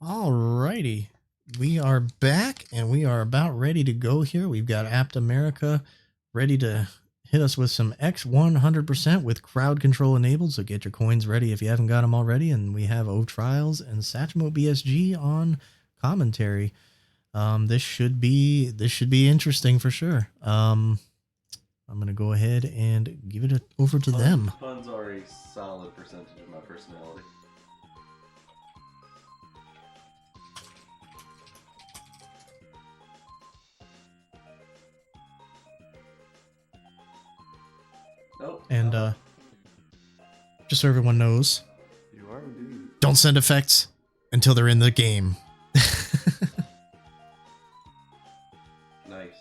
Alrighty, we are back and we are about ready to go here. We've got Aptamerica ready to hit us with some X 100% with crowd control enabled. So get your coins ready if you haven't got them already. And we have O Trials and Satchmo BSG on commentary. This should be interesting for sure. I'm gonna go ahead and give it over to them. Puns are a solid percentage of my personality. Oh, and just so everyone knows, you are indeed. Don't send effects until they're in the game. Nice.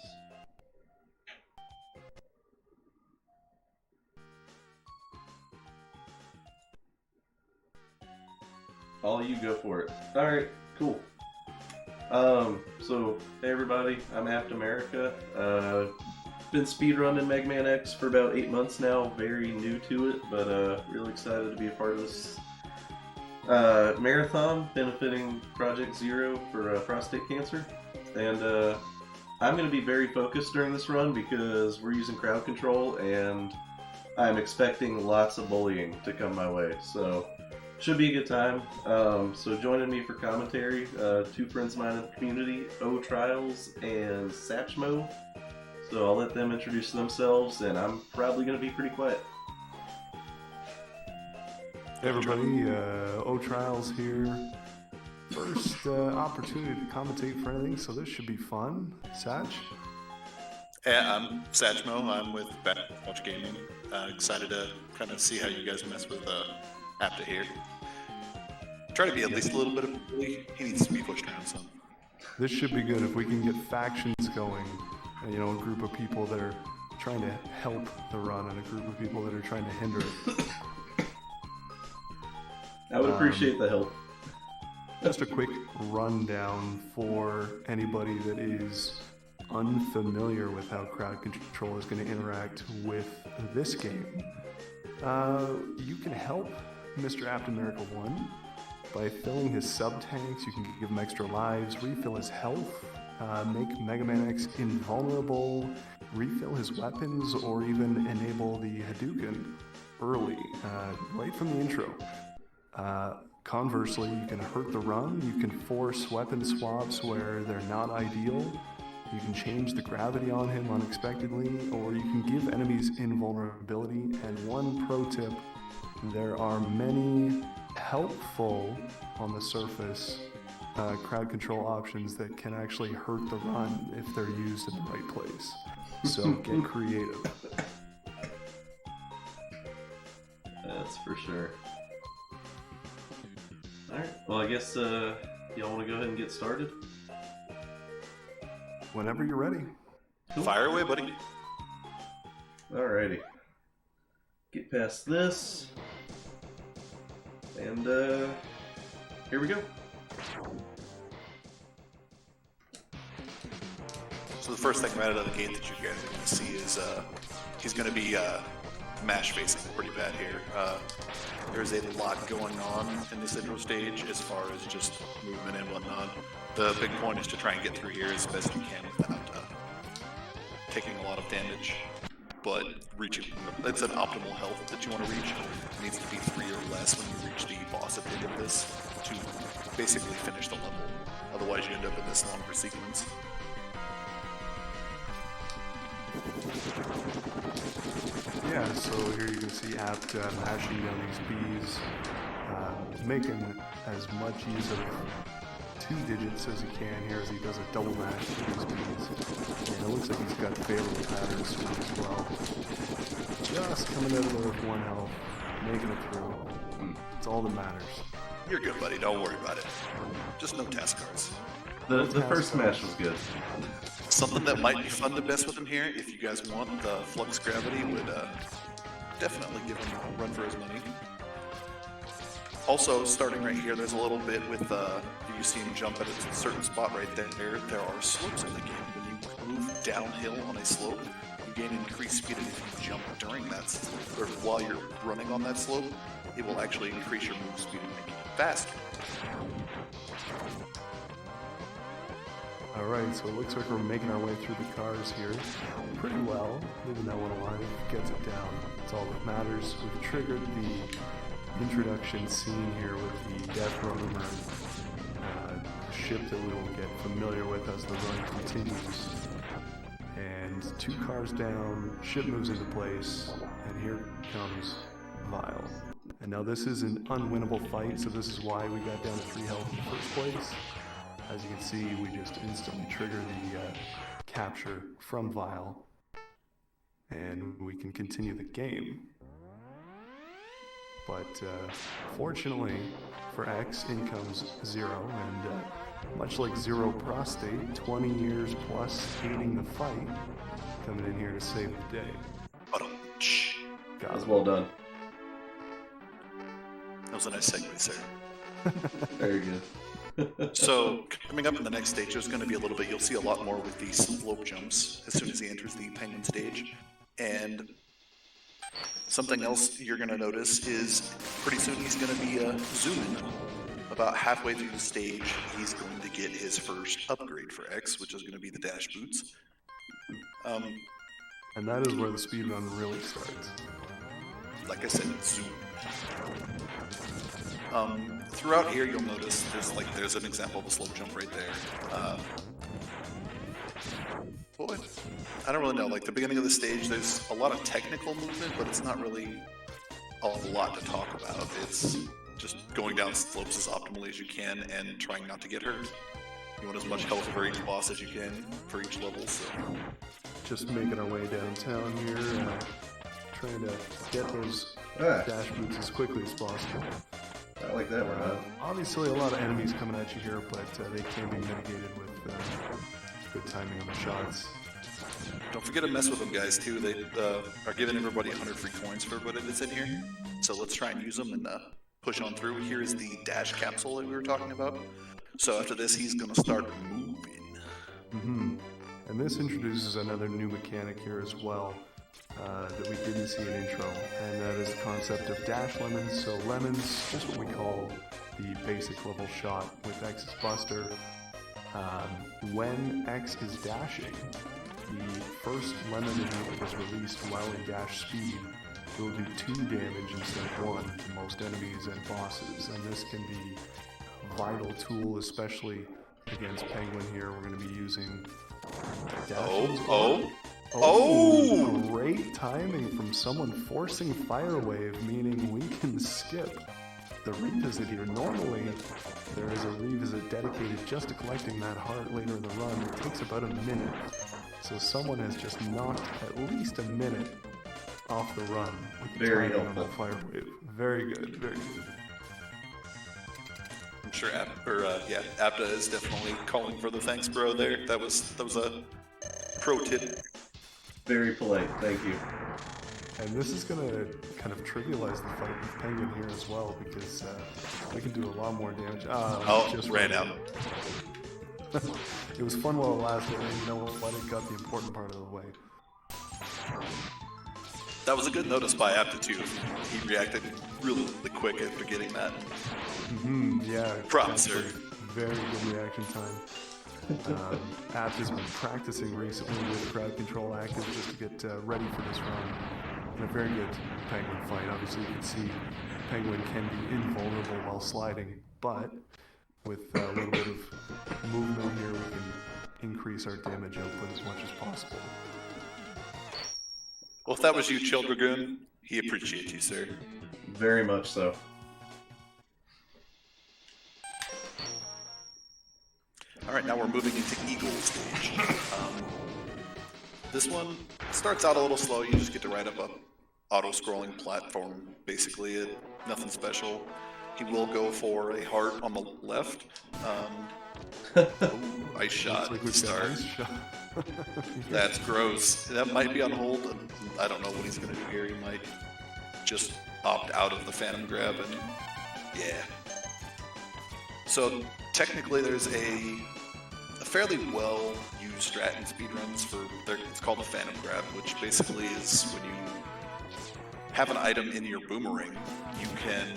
All you go for it. Alright, cool. So, hey everybody, I'm Aptamerica. Been speedrunning Mega Man X for about 8 months now, very new to it, but really excited to be a part of this marathon benefiting Project Zero for prostate cancer. And I'm going to be very focused during this run because we're using crowd control and I'm expecting lots of bullying to come my way. So, should be a good time. So joining me for commentary, two friends of mine in the community, O Trials and Satchmo. So I'll let them introduce themselves, and I'm probably going to be pretty quiet. Hey everybody, O Trials here. First opportunity to commentate for anything, so this should be fun. Satch? Yeah, I'm Satchmo. I'm with Backwatch Gaming. Excited to kind of see how you guys mess with Apta here. Try to be at least a little bit of a bully. He needs to be pushed around some. This should be good if we can get factions going. You know, a group of people that are trying to help the run and a group of people that are trying to hinder it. I would appreciate the help. Just a quick rundown for anybody that is unfamiliar with how crowd control is going to interact with this game. You can help Mr. Aptamerica 1 by filling his sub-tanks. You can give him extra lives, refill his health, make Mega Man X invulnerable, refill his weapons, or even enable the Hadouken early, right from the intro. Conversely, you can hurt the run, you can force weapon swaps where they're not ideal, you can change the gravity on him unexpectedly, or you can give enemies invulnerability. And one pro tip, there are many helpful on the surface crowd control options that can actually hurt the run if they're used in the right place. So get creative. That's for sure. Alright, well I guess y'all want to go ahead and get started? Whenever you're ready. Cool. Fire away, buddy. Alrighty. Get past this. And here we go. So the first thing right out of the gate that you guys are going to see is he's going to be mash facing pretty bad here. There's a lot going on in this intro stage as far as just movement and whatnot. The big point is to try and get through here as best you can without taking a lot of damage, but reaching, it's an optimal health that you want to reach. It needs to be 3 or less when you reach the boss at the end of this to basically finish the level. Otherwise you end up in this longer sequence. Yeah, so here you can see Apt mashing down these bees, making as much use of 2 digits as he can here as he does a double mash to these bees. And it looks like he's got favorable patterns to it as well. Just coming out of there with 1 health, making it through. It's all that matters. You're good, buddy. Don't worry about it. Just no task cards. The first match was good. Something that might be fun to mess with him here, if you guys want, the flux gravity would definitely give him a run for his money. Also, starting right here, there's a little bit with, you see him jump at a certain spot right there. There are slopes in the game. When you move downhill on a slope, you gain increased speed, and if you jump during that, or while you're running on that slope, it will actually increase your move speed and make it faster. Alright, so it looks like we're making our way through the cars here pretty well. Leaving that one alive gets it down. That's all that matters. We've triggered the introduction scene here with the Death Roamer ship that we will get familiar with as the run continues. And 2 cars down, ship moves into place, and here comes Vile. And now this is an unwinnable fight, so this is why we got down to 3 health in the first place. As you can see, we just instantly trigger the capture from Vile, and we can continue the game. But fortunately for X, in comes Zero, and much like Zero Prostate, 20 years plus hating the fight, coming in here to save the day. That was well done. That was a nice segue, sir. Very good. So, coming up in the next stage, there's going to be a little bit, you'll see a lot more with these slope jumps as soon as he enters the penguin stage. And something else you're going to notice is pretty soon he's going to be zooming. About halfway through the stage, he's going to get his first upgrade for X, which is going to be the dash boots. And that is where the speedrun really starts. Like I said, zoom. Throughout here, you'll notice there's an example of a slope jump right there. Boy, I don't really know. Like the beginning of the stage, there's a lot of technical movement, but it's not really a lot to talk about. It's just going down slopes as optimally as you can and trying not to get hurt. You want as much health for each boss as you can for each level. So just making our way downtown here, trying to get those dash boots as quickly as possible. Not like that, we're not. Obviously, a lot of enemies coming at you here, but they can be mitigated with good timing on the shots. Don't forget to mess with them, guys, too. They are giving everybody 100 free coins for everybody that's in here. So let's try and use them and push on through. Here is the dash capsule that we were talking about. So after this, he's going to start moving. And this introduces another new mechanic here as well. That we didn't see in intro, and that is the concept of dash lemons. So lemons, just what we call the basic level shot with X's Buster. When X is dashing, the first lemon that was released while in dash speed will do 2 damage instead of 1 to most enemies and bosses, and this can be a vital tool, especially against Penguin here. We're going to be using dash. Oh! Great timing from someone forcing Fire Wave, meaning we can skip the revisit here. Normally, there is a revisit dedicated just to collecting that heart later in the run. It takes about a minute. So someone has just knocked at least a minute off the run with the Very timing on helpful. the Fire Wave. Very good, very good. I'm sure Apta is definitely calling for the thanks, bro. There, that was a pro tip. Very polite, thank you. And this is going to kind of trivialize the fight with Penguin here as well, because we can do a lot more damage. Just ran out. It was fun while it lasted, and you know what? It got the important part of the way. That was a good notice by Apta too. He reacted really quick after getting that. Yeah. Props, sir. Very good reaction time. Apt has been practicing recently with crowd control active just to get ready for this run. And a very good Penguin fight. Obviously, you can see Penguin can be invulnerable while sliding, but with a little bit of movement here, we can increase our damage output as much as possible. Well, if that was you, Chill Dragoon, he appreciates you, sir. Very much so. All right, now we're moving into Eagle stage. This one starts out a little slow. You just get to ride up a auto-scrolling platform, basically. Nothing special. He will go for a heart on the left. Ice shot. Like we've got Start. ice shot. That's gross. That might be on hold. I don't know what he's going to do here. He might just opt out of the Phantom Grab and yeah. So technically there's a fairly well-used strat in speedruns for, it's called the Phantom Grab, which basically is when you have an item in your boomerang, you can,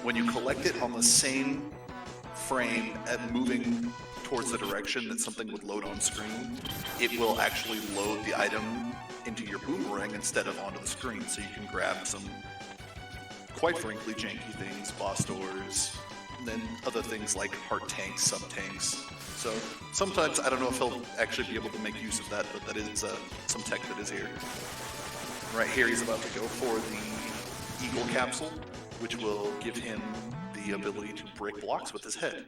when you collect it on the same frame and moving towards the direction that something would load on screen, it will actually load the item into your boomerang instead of onto the screen, so you can grab some quite frankly janky things, boss doors, and then other things like heart tanks, sub-tanks. So sometimes, I don't know if he'll actually be able to make use of that, but that is some tech that is here. Right here he's about to go for the Eagle Capsule, which will give him the ability to break blocks with his head.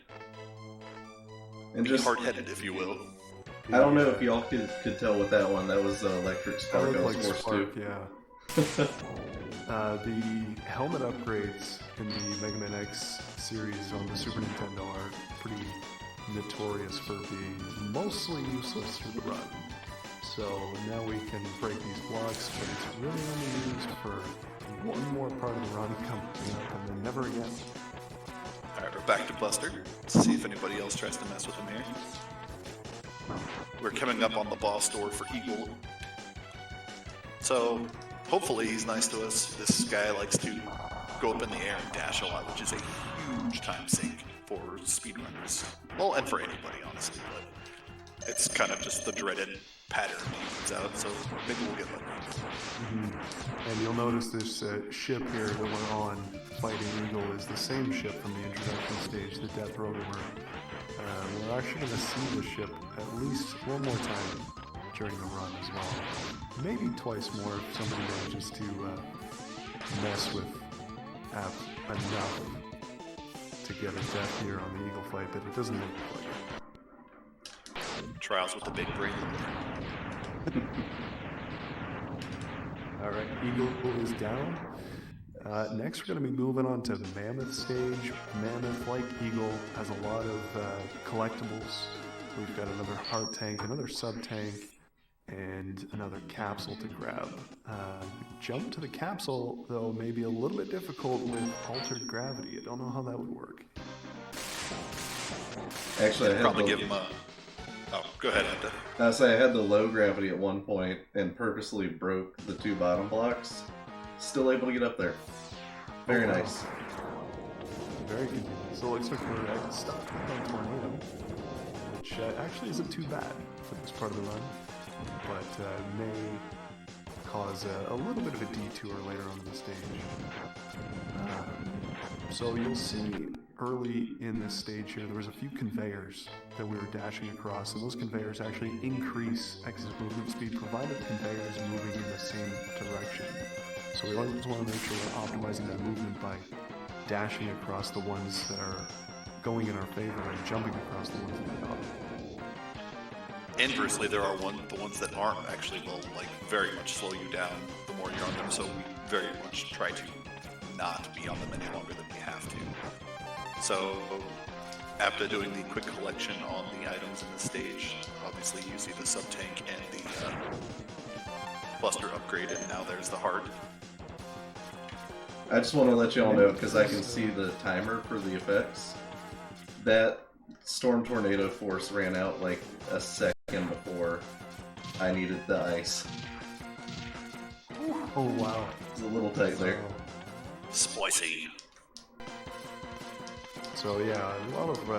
And Be just hard-headed, if you will. I don't know if y'all could tell with that one. That was electric spark. That I was looked like forced Spark, to. yeah. The helmet upgrades in the Mega Man X series on the Super Nintendo are pretty notorious for being mostly useless for the run. So now we can break these blocks, but it's really only used for one more part of the run coming up and then never again. Alright, we're back to Buster. Let's see if anybody else tries to mess with him here. We're coming up on the boss door for Eagle. So, hopefully he's nice to us. This guy likes to go up in the air and dash a lot, which is a huge time sink for speedrunners. Well, and for anybody, honestly, but it's kind of just the dreaded pattern he puts out, so maybe we'll get lucky. And you'll notice this ship here that we're on, fighting Eagle, is the same ship from the introduction stage, the Death Rotor. We're actually going to see the ship at least one more time during the run as well. Maybe twice more if somebody manages to mess with App enough to get a death here on the Eagle fight, but it doesn't look like it. Trials with the big brain. Alright, Eagle is down. Next we're going to be moving on to Mammoth stage. Mammoth, like Eagle, has a lot of collectibles. We've got another heart tank, another sub-tank, and another capsule to grab. Jump to the capsule, though, may be a little bit difficult with altered gravity. I don't know how that would work. Actually, I had Probably give him a... Oh, go ahead, Enta. I say I had the low gravity at one point and purposely broke the two bottom blocks. Still able to get up there. Very nice. Very convenient. So it looks like we're stuck on Tornado, which actually isn't too bad for this part of the run, but may cause a little bit of a detour later on in the stage. So you'll see early in this stage here, there was a few conveyors that we were dashing across, and those conveyors actually increase X's movement speed, provided the conveyor is moving in the same direction. So we always want to make sure we're optimizing that movement by dashing across the ones that are going in our favor and jumping across the ones that are not. Inversely, there are the ones that aren't actually will like very much slow you down the more you're on them, so we very much try to not be on them any longer than we have to. So, after doing the quick collection on the items in the stage, obviously you see the sub-tank and the Buster upgrade, and now there's the heart. I just want to let y'all know, because I can see the timer for the effects, that Storm Tornado Force ran out like a second before I needed the ice. Oh wow. It's a little tight there. Spicy. So yeah, a lot of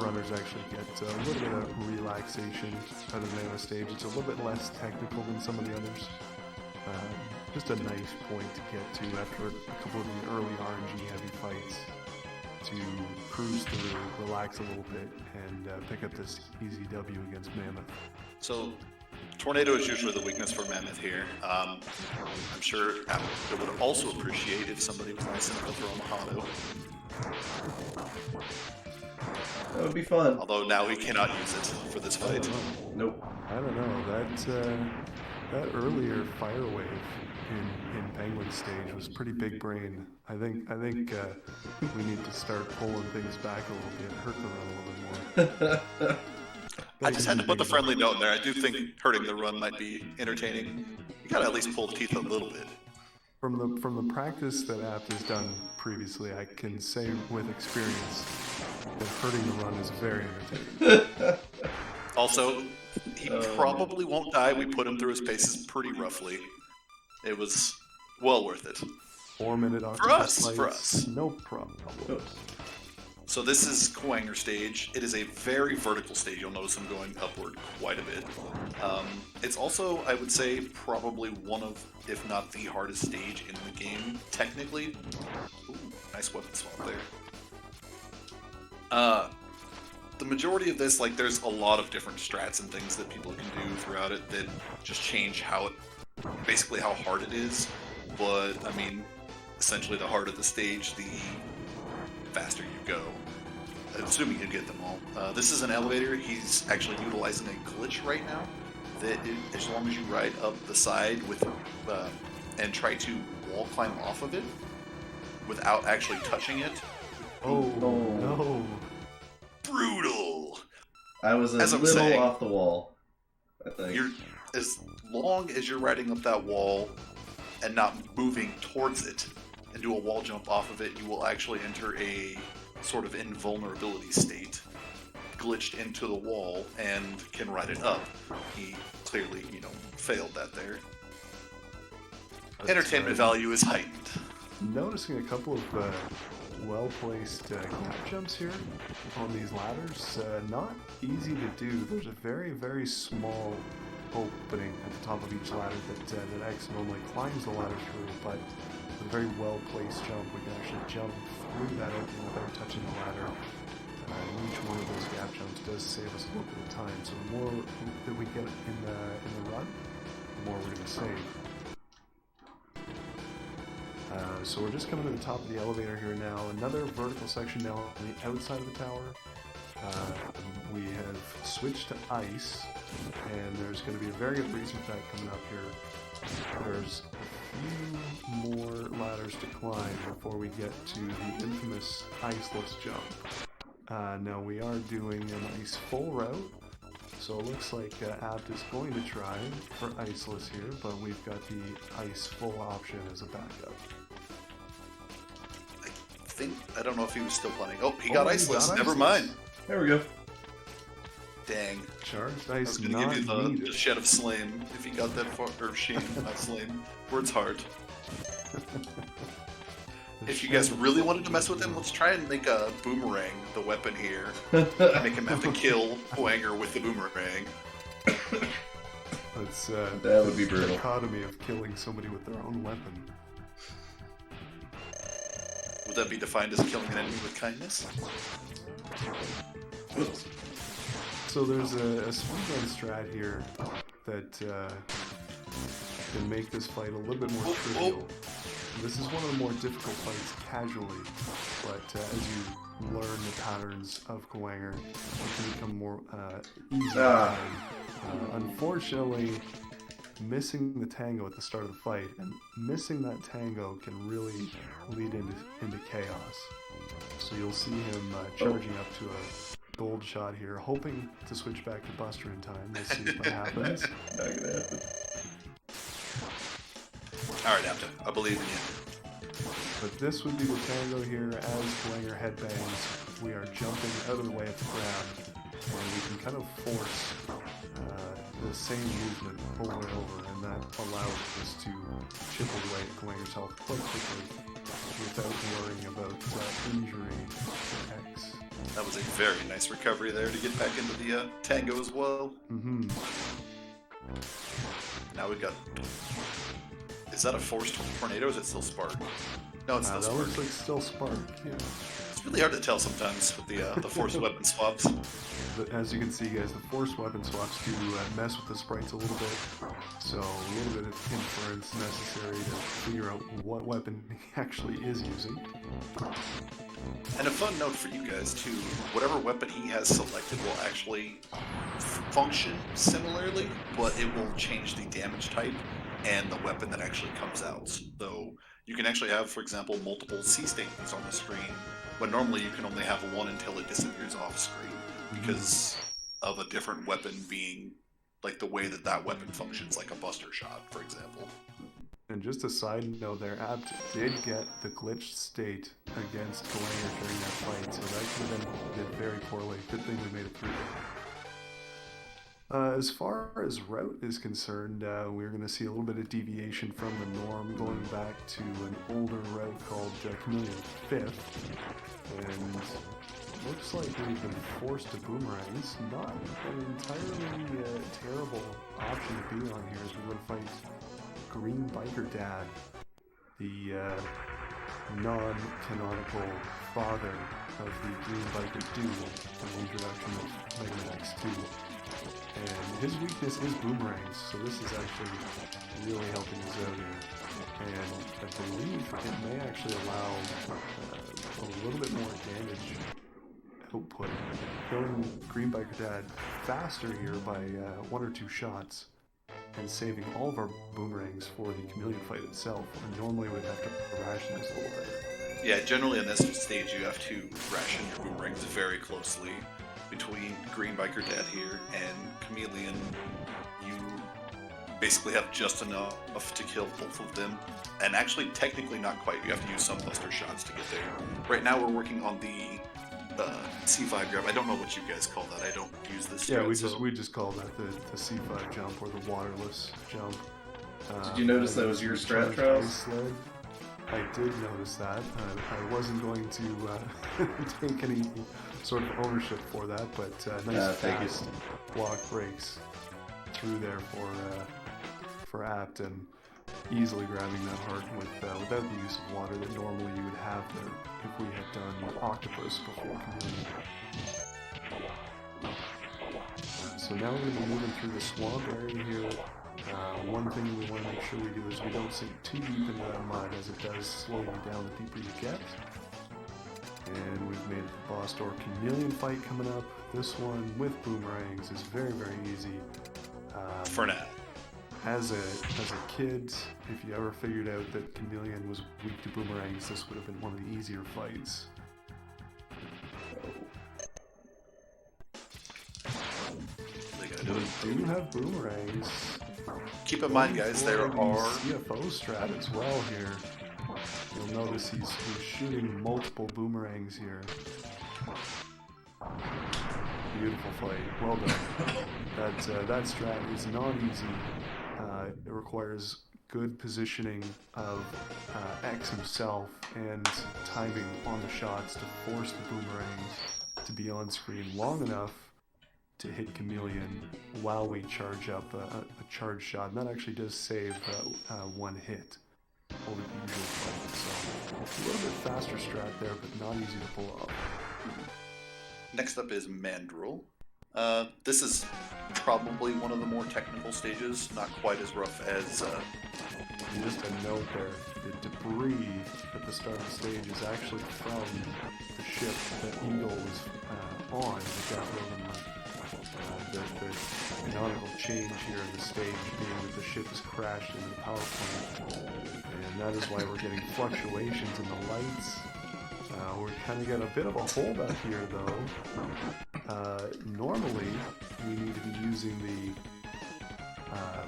runners actually get a little bit of relaxation out of the Mammoth stage. It's a little bit less technical than some of the others. Just a nice point to get to after a couple of the early RNG heavy fights, to cruise through, relax a little bit, and pick up this easy W against Mammoth. So, Tornado is usually the weakness for Mammoth here. I'm sure Aptamerica would also appreciate if somebody was nice enough to throw him a Hado. That would be fun. Although now he cannot use it for this fight. Nope. I don't know, that earlier fire wave in Penguin stage was pretty big brain. I think we need to start pulling things back a little bit, hurt the run a little bit more. I just had to put the friendly note in there. I do think hurting the run might be entertaining. You gotta at least pull the teeth a little bit. From the practice that Apt has done previously, I can say with experience that hurting the run is very entertaining. Also, he probably won't die. We put him through his paces pretty roughly. It was well worth it. 4-minute For us, fights, for us. no problem. So this is Kwanger stage. It is a very vertical stage. You'll notice I'm going upward quite a bit. It's also, I would say, probably one of, if not the hardest stage in the game, technically. Ooh, nice weapon swap there. The majority of this, like, there's a lot of different strats and things that people can do throughout it that just change how it, basically how hard it is. But, I mean, essentially the harder the stage, the faster you go. Assuming you get them all. This is an elevator. He's actually utilizing a glitch right now. That as long as you ride up the side with and try to wall climb off of it without actually touching it. Oh no! Brutal. I was a little off the wall, I think. As long as you're riding up that wall and not moving towards it and do a wall jump off of it, you will actually enter a sort of invulnerability state, glitched into the wall, and can ride it up. He clearly, failed that there. Entertainment value is heightened. Noticing a couple of well-placed gap jumps here on these ladders. Not easy to do. There's a very, very small opening at the top of each ladder that X normally climbs the ladder through, but with a very well-placed jump, we can actually jump through that opening without touching the ladder. And each one of those gap jumps does save us a little bit of time. So the more that we get in the run, the more we're going to save. So we're just coming to the top of the elevator here now. Another vertical section now on the outside of the tower. We have switched to ice, and there's going to be a very good breeze effect coming up here. There's a few more ladders to climb before we get to the infamous iceless jump. Now we are doing an ice full route, so it looks like Apt is going to try for iceless here, but we've got the ice full option as a backup. I don't know if he was still planning. Oh, he got iceless. Never mind. There we go. Dang. Charged I was ice going to not give you needed. the shed of flame if he got that far. Or shame, not flame. Words hard. If you guys really wanted to mess with him, let's try and make a boomerang the weapon here. Make him have to kill Kwanger with the boomerang. That's That would be brutal. The dichotomy of killing somebody with their own weapon. Would that be defined as killing an enemy with kindness? Whoops. So there's a speedrun strat here that can make this fight a little bit more trivial. This is one of the more difficult fights casually, but as you learn the patterns of Kwanger, it can become more easy. Unfortunately, missing the tango at the start of the fight, and missing that tango can really lead into chaos. So you'll see him charging up to a gold shot here, hoping to switch back to Buster in time. We'll see if that happens. Not gonna happen. Alright, Apta, I believe in you. But this would be the tango here. As Kwanger headbangs, we are jumping out of the way of the crowd, and we can kind of force the same movement over and over, and that allows us to chip away at Kwanger's health quite quickly without worrying about injury to X. That was a very nice recovery there to get back into the tango as well. Mm-hmm. Now we've got... Is that a forced tornado or is it still spark? No, it's still That spark. looks like still spark, yeah. It's really hard to tell sometimes with the forced weapon swaps. But as you can see, guys, the forced weapon swaps do mess with the sprites a little bit, so a little bit of inference necessary to figure out what weapon he actually is using. And a fun note for you guys too, whatever weapon he has selected will actually function similarly, but it will change the damage type and the weapon that actually comes out. So you can actually have, for example, multiple C statements on the screen, when normally you can only have one until it disappears off screen, because of a different weapon being like the way that that weapon functions, like a buster shot, for example. And just a side note there, Apt did get the glitched state against Kwanger during that fight, so that could have been did very poorly. Good thing we made it through. As far as route is concerned, we're going to see a little bit of deviation from the norm, going back to an older route called Chameleon 5th. And looks like we've been forced to boomerangs. Not an entirely terrible option to be on here as we would fight Green Biker Dad, the non-canonical father of the Green Biker duo from the introduction of Mega Man X2. And his weakness is boomerangs, so this is actually really helping us out here. And I believe it may actually allow a little bit more damage output, killing Green Biker Dad faster here by 1 or 2 shots, and saving all of our boomerangs for the chameleon fight itself. And normally we'd have to ration this a little bit. Yeah, generally on this stage you have to ration your boomerangs very closely. Between Green Biker Dad here and Chameleon, you basically have just enough to kill both of them. And actually, technically not quite. You have to use some buster shots to get there. Right now we're working on the C5 grab. I don't know what you guys call that. I don't use this Yeah, strat, we just call that the C5 jump, or the waterless jump. Did you notice that was your strat, Charles? I did notice that. I wasn't going to take any sort of ownership for that, but nice fast block breaks through there for Apt, and easily grabbing that heart without the use of water that normally you would have there if we had done Octopus before Chameleon. So now we're going to be moving through the swamp area here. One thing we want to make sure we do is we don't sink too deep into that mud, as it does slow you down the deeper you get. And we've made the boss door chameleon fight coming up. This one with boomerangs is very, very easy. for now. As a kid, if you ever figured out that chameleon was weak to boomerangs, this would have been one of the easier fights. We do have boomerangs. Keep in mind, guys, there are CFO strat as well here. You'll notice he's shooting multiple boomerangs here. Beautiful fight. Well done. That strat is not easy. It requires good positioning of X himself and timing on the shots to force the boomerangs to be on screen long enough to hit Chameleon while we charge up a charge shot. And that actually does save one hit over the usual fight. So it's a little bit faster strat there, but not easy to pull off. Next up is Mandrill. This is probably one of the more technical stages, not quite as rough as... Just a note there, the debris at the start of the stage is actually from the ship that Eagle was on that got rid of the canonical change here in the stage being that the ship has crashed into the power plant, and that is why we're getting fluctuations in the lights. We're kind of got a bit of a hold up here though. Normally we need to be using the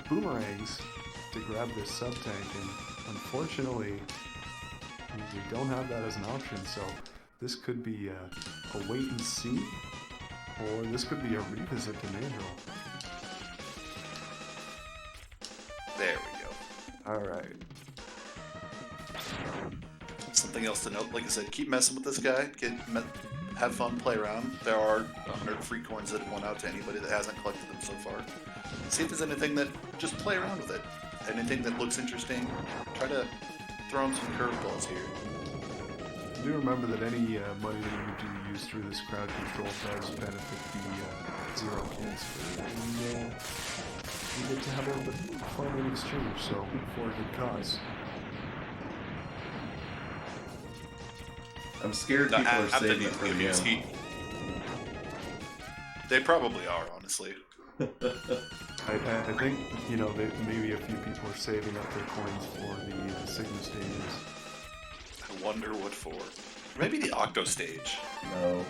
boomerangs to grab this sub-tank, and unfortunately we don't have that as an option, so this could be a wait and see, or this could be a revisit to Mandrill. There we go. Alright. Something else to note, like I said, keep messing with this guy, have fun, play around. There are 100 free coins that have went out to anybody that hasn't collected them so far. See if there's anything that, just play around with it. Anything that looks interesting, try to throw in some curveballs here. Do remember that any money that you do use through this crowd control does benefit the Zero Kids, and you get to have a little bit of fun in exchange, so for a good cause. I'm scared people are saving for the him. They probably are, honestly. I think, you know, maybe a few people are saving up their coins for the Sigma stages. I wonder what for. Maybe the Octo stage. No.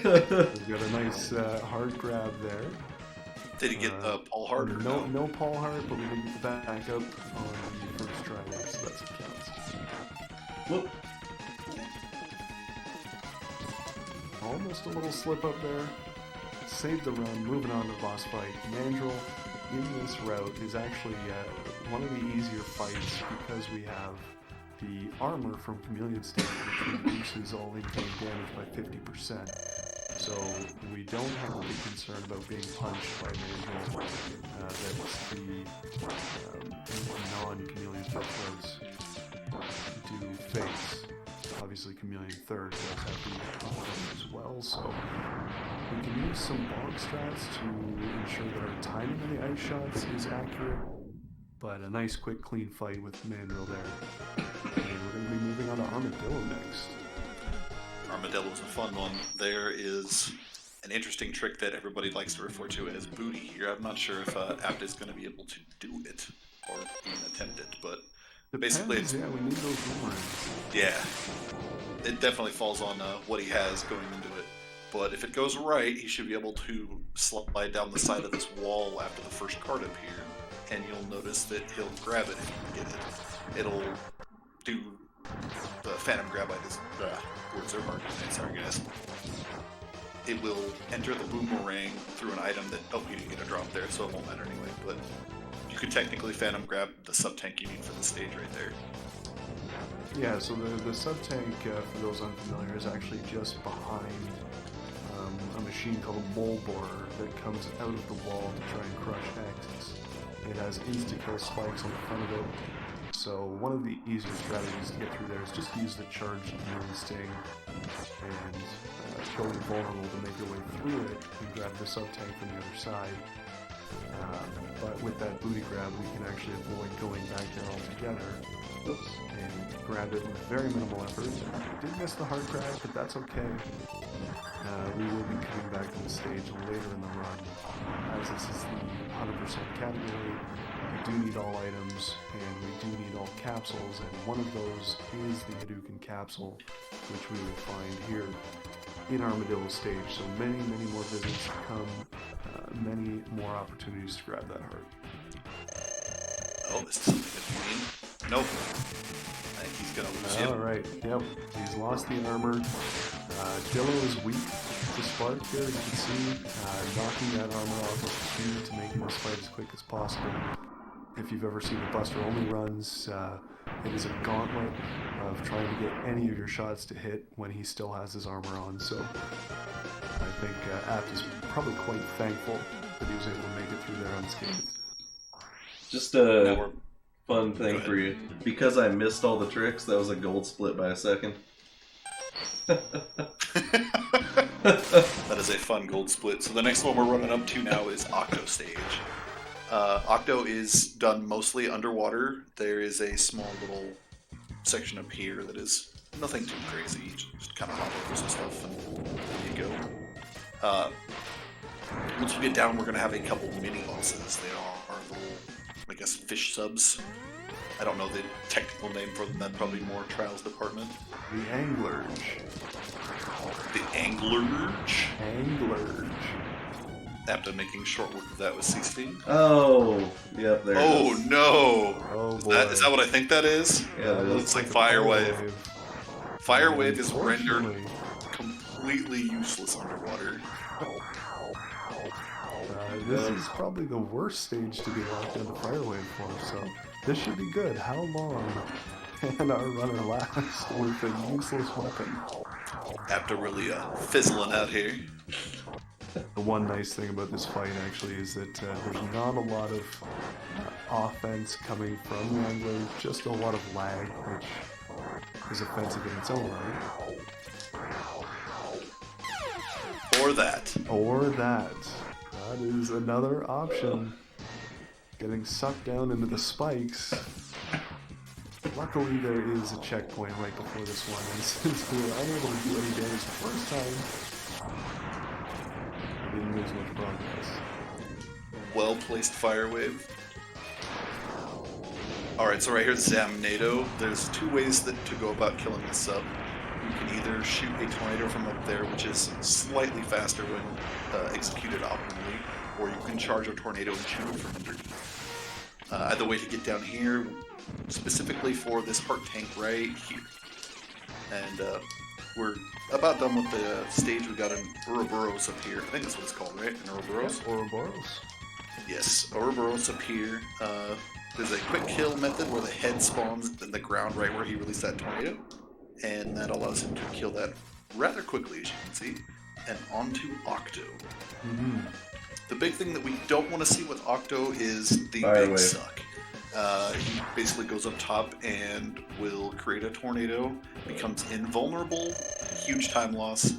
We've got a nice hard grab there. Did he get Paul Hart or no? No Paul Hart, but we did get the back up on the first try there, so that's what counts. Whoop. Almost a little slip up there. Saved the run, moving on to the boss fight. Mandrill in this route is actually one of the easier fights because we have the armor from Chameleon Stage, which reduces all incoming damage by 50%. So we don't have to be concerned about being punched by Mandrill. That's the non-Chameleon threats do face. Obviously, Chameleon Third does have the armor as well, so we can use some bog strats to ensure that our timing on the ice shots is accurate. But a nice, quick, clean fight with Mandrill there. And we're going to be moving on to Armadillo next. Armadillo's a fun one. There is an interesting trick that everybody likes to refer to as booty here. I'm not sure if Apt is going to be able to do it or even attempt it, but basically, yeah, we need those boomerangs. Yeah, it definitely falls on what he has going into it. But if it goes right, he should be able to slide down the side of this wall after the first card appear, and you'll notice that he'll grab it if you can get it. It'll do the Phantom Grab. Words are hard to say, sorry guys. It will enter the boomerang through an item that, oh, you didn't get a drop there, so it won't matter anyway, but you could technically Phantom Grab the sub-tank you need for the stage right there. Yeah, so the sub-tank, for those unfamiliar, is actually just behind a machine called a mole borer that comes out of the wall to try and crush X. It has insta-kill spikes on the front of it, so one of the easier strategies to get through there is just use the charged Moon Sting and go invulnerable to make your way through it and grab the sub-tank from the other side. But with that booty grab, we can actually avoid going back there altogether. Oops. And grab it with very minimal effort. Did miss the hard grab, but that's okay. We will be coming back to the stage later in the run. As this is the 100% category, we do need all items, and we do need all capsules, and one of those is the Hadouken capsule, which we will find here in Armadillo stage. So many, many more visits to come, many more opportunities to grab that heart. Oh, this is something that you mean. Nope. I think he's gonna lose him. Alright, yep. He's lost the armor. Dillo is weak to Spark here, you can see. Knocking that armor off is key to making this fight as quick as possible. If you've ever seen the Buster Only runs, it is a gauntlet of trying to get any of your shots to hit when he still has his armor on. So I think Apt is probably quite thankful that he was able to make it through there unscathed. Just a fun thing for you. Because I missed all the tricks, that was a gold split by a second. That is a fun gold split. So the next one we're running up to now is Octo stage. Octo is done mostly underwater. There is a small little section up here that is nothing too crazy. Just kind of hop over some stuff and there you go. Once we get down, we're going to have a couple mini bosses. They are little, I guess, fish subs. I don't know the technical name for them. That's probably more Trials department. The Anglerge. The Anglerge? Anglerge. After making short work of that with 16. Oh, yep, there it is. Oh no! Oh, Is that what I think that is? Yeah, it Looks like Fire Wave. Fire Wave is rendered completely useless underwater. This is probably the worst stage to be locked into Fire Wave for, so this should be good. How long can our runner last with a useless weapon? After really fizzling out here. The one nice thing about this fight actually is that there's not a lot of offense coming from the Angler, just a lot of lag, which is offensive in its own right. Or that. Or that. That is another option. Getting sucked down into the spikes. Luckily there is a checkpoint right before this one, and since we were unable to do any damage the first time, we didn't lose much progress. Well-placed Fire Wave. Alright, so right here's Zamnado. There's two ways to go about killing this sub. You can either shoot a tornado from up there, which is slightly faster when executed optimally, or you can charge a tornado and shoot it from underneath. Either way to get down here, specifically for this heart tank right here. And we're about done with the stage. We got an Ouroboros up here. I think that's what it's called, right? An Ouroboros? Ouroboros. Yes, Ouroboros up here. There's a quick kill method where the head spawns in the ground right where he released that tornado, and that allows him to kill that rather quickly, as you can see. And onto Octo. The big thing that we don't want to see with Octo is the Fire big wave. suck. He basically goes up top and will create a tornado, becomes invulnerable, huge time loss.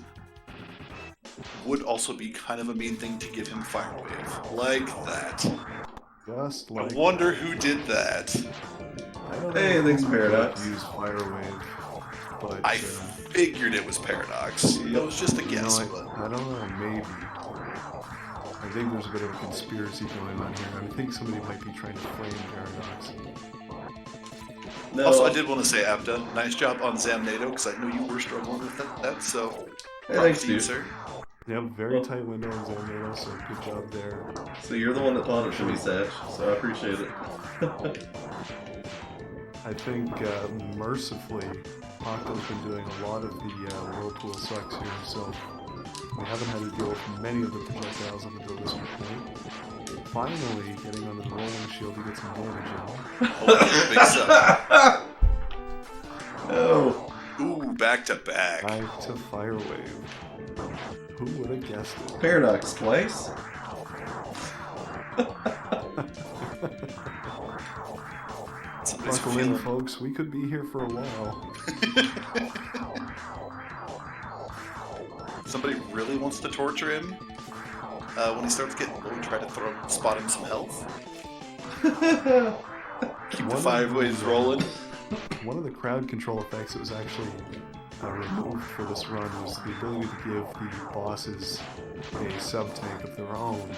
Would also be kind of a mean thing to give him Fire Wave. Like that. Just like I wonder who did that. I don't Hey, know thanks, who Paradox. Use Fire Wave, but I figured it was Paradox. It was just a you guess, know, but I don't know, maybe. I think there's a bit of a conspiracy going on here. I think somebody might be trying to flame Paradox. No, also I did want to say, Apta, nice job on Zamnado, because I know you were struggling with that, so Hey, props thanks, to you, dude. sir. Yeah, very tight window on Zernato, so good job there. So you're the one that taught it to me, Satch, so I appreciate it. I think, mercifully, Octo's been doing a lot of the Whirlpool sucks here, so we haven't had to deal with many of the projectiles up until this point. Finally, getting on the rolling shield to get some damage in. Oh, big suck. Oh, Ooh, back to back. Back to Fire Wave. Who would have guessed it? Paradox twice? Somebody's Buckle in, feeling. folks. We could be here for a while. Somebody really wants to torture him. When he starts getting low, try to spot him some health. Keep the 5 waves rolling. One of the crowd control effects that was actually removed for this run was the ability to give the bosses a sub-tank of their own,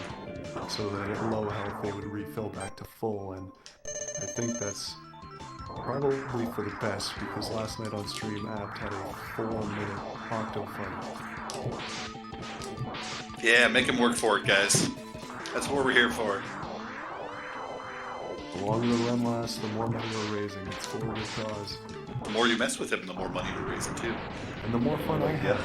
so that at low health they would refill back to full, and I think that's probably for the best, because last night on stream Apt had a 4-minute Octo fight. Yeah, make him work for it, guys. That's what we're here for. The longer the run lasts, the more money we're raising. It's for a good cause. The more you mess with him, the more money we're raising too. And the more fun I have.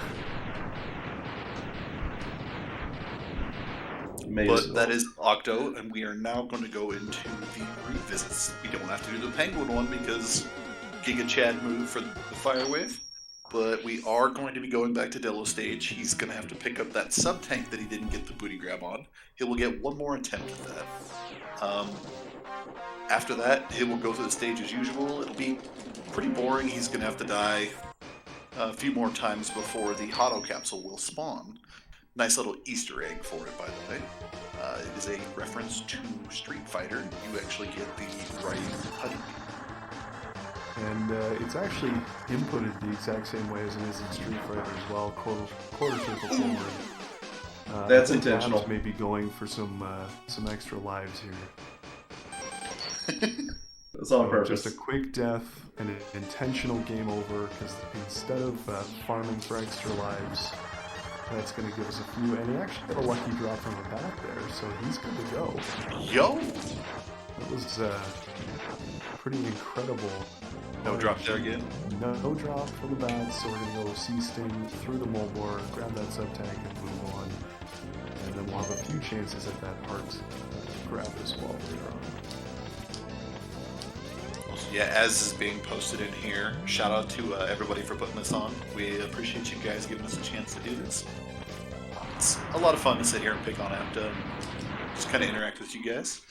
Amazing. But that is Octo, and we are now going to go into the revisits. We don't have to do the Penguin one because Giga Chad moved for the Fire Wave. But we are going to be going back to Delos stage. He's going to have to pick up that sub-tank that he didn't get the booty grab on. He will get one more attempt at that. After that, he will go through the stage as usual. It'll be pretty boring. He's going to have to die a few more times before the Hotto capsule will spawn. Nice little Easter egg for it, by the way. It is a reference to Street Fighter. You actually get the right putty. And it's actually inputted the exact same way as it is in Street Fighter as well. Quarter circle forward. That's I think intentional. Labs may be going for some extra lives here. That's on purpose. Just a quick death and an intentional game over, because instead of farming for extra lives, that's going to give us a few. And he actually got a lucky drop from the back there, so he's good to go. Yo! That was pretty incredible. No drop there again. No drop from the back, so we're going to go C-Sting through the Molbor, grab that sub-tank and move on. And then we'll have a few chances at that heart grab as well later on. Yeah, as is being posted in here, shout out to everybody for putting this on. We appreciate you guys giving us a chance to do this. It's a lot of fun to sit here and pick on Apta and just kind of interact with you guys.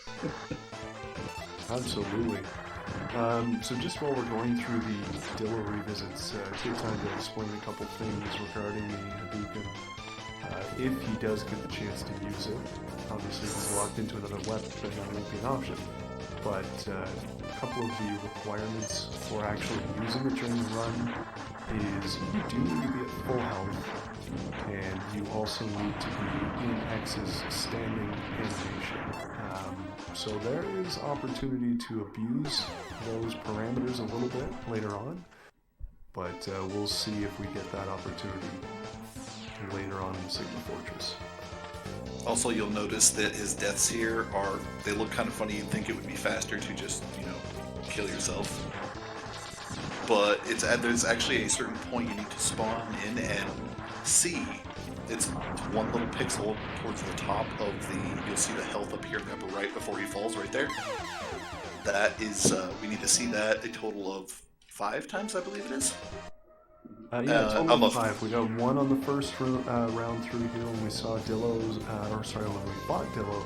Absolutely. So just while we're going through the Dillo revisits, take time to explain a couple things regarding the Hadouken. If he does get the chance to use it, obviously he's locked into another weapon, that won't be an option. But a couple of the requirements for actually using it during the run is you do need to be at full health, and you also need to be in X's standing animation. So there is opportunity to abuse those parameters a little bit later on, but we'll see if we get that opportunity later on in Sigma Fortress. Also, you'll notice that his deaths here they look kind of funny. You'd think it would be faster to just, kill yourself. But there's actually a certain point you need to spawn in and see. It's one little pixel towards the top of you'll see the health up here in the upper right before he falls right there. That is, we need to see that a total of 5 times, I believe it is. Total almost. of 5. We got 1 on the first round through here when we saw Dillo's, when we fought Dillo,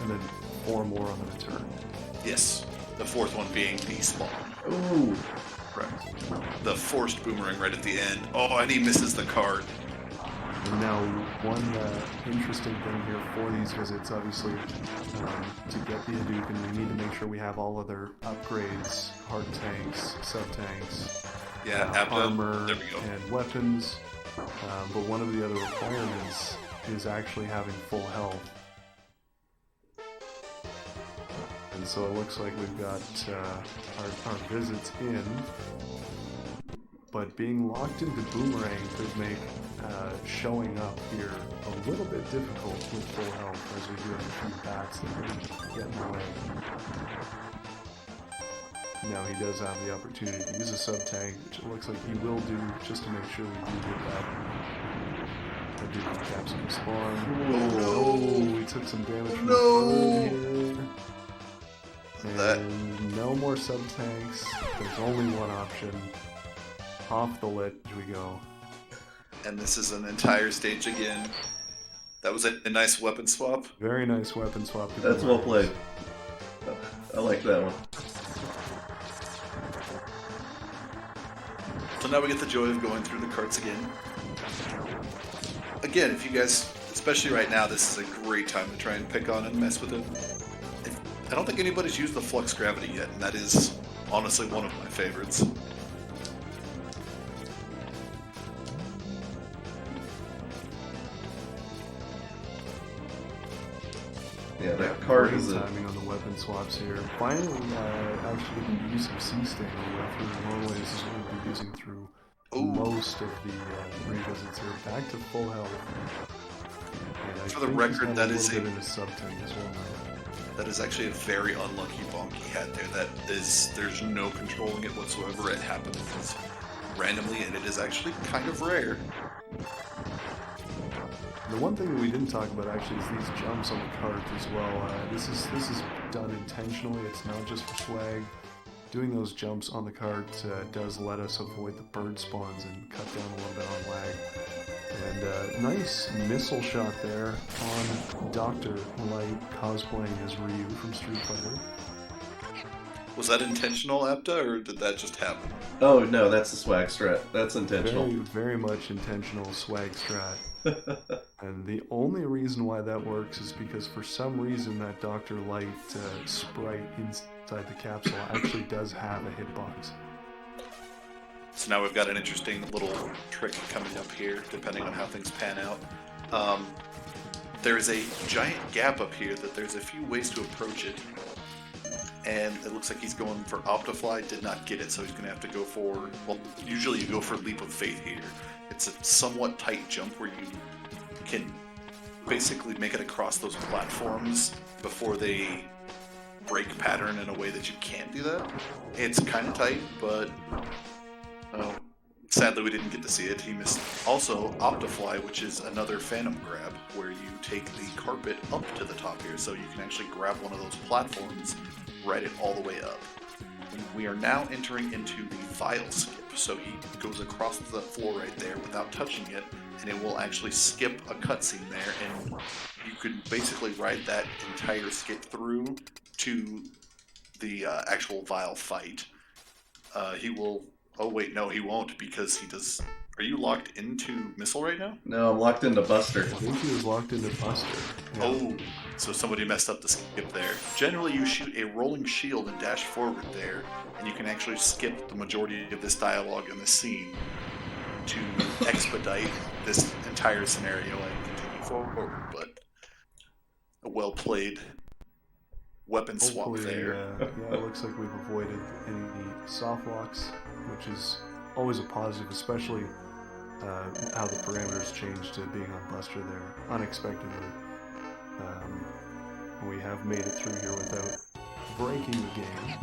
and then 4 more on the return. Yes, the 4th one being the spawn. Ooh. Correct. The forced boomerang right at the end. Oh, and he misses the card. And now, one interesting thing here for these visits, obviously, to get the Hadouken, we need to make sure we have all other upgrades, hard tanks, sub-tanks, armor, there we go. and weapons. But one of the other requirements is actually having full health. And so it looks like we've got our visits in, but being locked into Boomerang could make showing up here a little bit difficult with full health, as we do have a few bats that really get in the way. Now he does have the opportunity to use a sub-tank, which it looks like he will do, just to make sure we do get that. I do get capsule spawn. Oh, he took some damage from the bird here. And no more sub-tanks. There's only one option. Off the ledge we go. And this is an entire stage again. That was a nice weapon swap. Very nice weapon swap. That's well played. I like that one. So now we get the joy of going through the carts again. Again, if you guys, especially right now, this is a great time to try and pick on and mess with it. I don't think anybody's used the flux gravity yet, and that is honestly one of my favorites. Yeah, that card is a... timing on the weapon swaps here. Finally, actually we can use some C-Sting all the way through. Normally this is what we'll be using through most of the revisits here. Back to full health. For the record, that is a sub-tank as well now. That is actually a very unlucky bonk he had there. There's no controlling it whatsoever. It happens randomly, and it is actually kind of rare. The one thing that we didn't talk about actually is these jumps on the cart as well. This is done intentionally. It's not just for swag. Doing those jumps on the cart does let us avoid the bird spawns and cut down a little bit on lag. And nice missile shot there on Dr. Light cosplaying as Ryu from Street Fighter. Was that intentional, Apta, or did that just happen? Oh no, that's the swag strat. That's intentional. Very, very much intentional swag strat. And the only reason why that works is because for some reason that Dr. Light sprite inside the capsule actually does have a hitbox. So now we've got an interesting little trick coming up here, depending on how things pan out. There's a giant gap up here that there's a few ways to approach it. And it looks like he's going for Optifly, did not get it, so he's going to have to go for, well, usually you go for Leap of Faith here. It's a somewhat tight jump where you can basically make it across those platforms before they break pattern in a way that you can't do that. It's kind of tight, but sadly we didn't get to see it. He missed also Optifly, which is another Phantom grab, where you take the carpet up to the top here, so you can actually grab one of those platforms, ride it all the way up. We are now entering into the vial skip, so he goes across the floor right there without touching it, and it will actually skip a cutscene there, and you could basically ride that entire skip through to the actual vial fight. He will... Oh wait, no, he won't, because he does... Are you locked into Missile right now? No, I'm locked into Buster. I think he was locked into Buster. Yeah. Oh, so somebody messed up the skip there. Generally, you shoot a rolling shield and dash forward there, and you can actually skip the majority of this dialogue in the scene to expedite this entire scenario and continue forward, but a well-played weapon swap there. Yeah, it looks like we've avoided any soft locks, which is always a positive, especially how the parameters changed to being on Buster there unexpectedly. We have made it through here without breaking the game.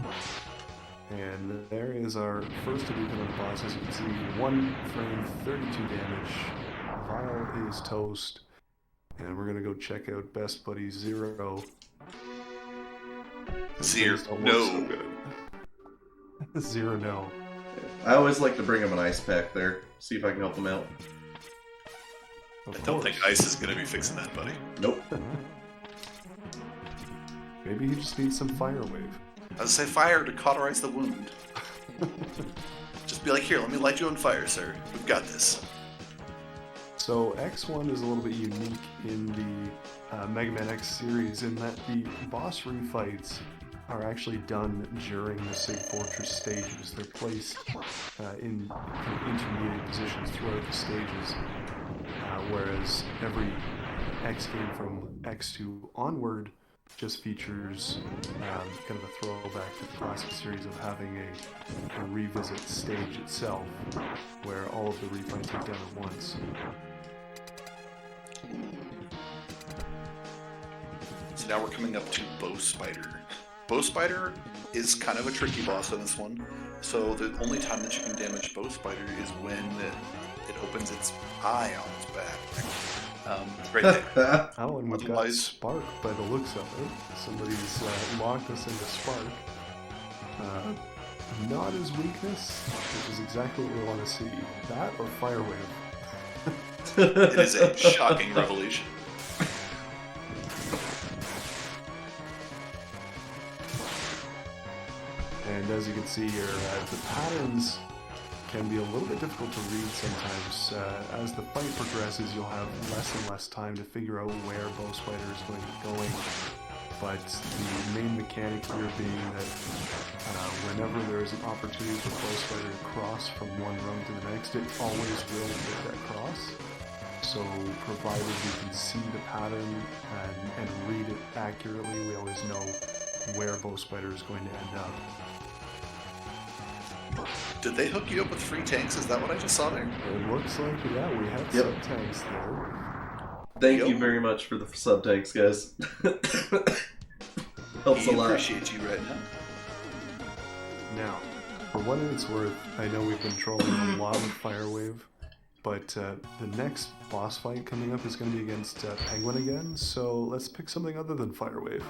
And there is our first Hadouken on the boss. As you can see, 1 frame, 32 damage. Vial is toast. And we're going to go check out Best Buddy 0. Zero. Things don't No. look so good. Zero, no. I always like to bring him an ice pack there. See if I can help him out. Of I don't course. think Ice is going to be fixing that, buddy. Nope. Maybe he just needs some fire wave. I would say fire to cauterize the wound. Just be like, here, let me light you on fire, sir. We've got this. So X1 is a little bit unique in the Mega Man X series in that the boss room fights are actually done during the Sig Fortress stages. They're placed in kind of intermediate positions throughout the stages, whereas every X game from X2 onward just features kind of a throwback to the classic series of having a revisit stage itself, where all of the refights are done at once. So now we're coming up to Bow Spider. Bow Spider is kind of a tricky boss on this one. So the only time that you can damage Bow Spider is when it opens its eye on its back. Right there. Oh, and we've got Otherwise- Spark by the looks of it. Somebody's locked us into Spark. Not his weakness, which is exactly what we want to see. That or Fire Wave. It is a shocking revelation. And as you can see here, the patterns can be a little bit difficult to read sometimes. As the fight progresses, you'll have less and less time to figure out where Bow Spider is going to be going. But the main mechanic here being that whenever there is an opportunity for Bow Spider to cross from one rung to the next, it always will hit that cross. So provided we can see the pattern and read it accurately, we always know where Bow Spider is going to end up. Did they hook you up with free tanks? Is that what I just saw there? It looks like, yeah, we have Yep. sub-tanks there. Thank Yo. you very much for the sub tanks, guys. Helps a We lot. appreciate you right now. Now, for what it's worth, I know we've been trolling a lot of Fire Wave, but the next boss fight coming up is going to be against Penguin again, so let's pick something other than Fire Wave.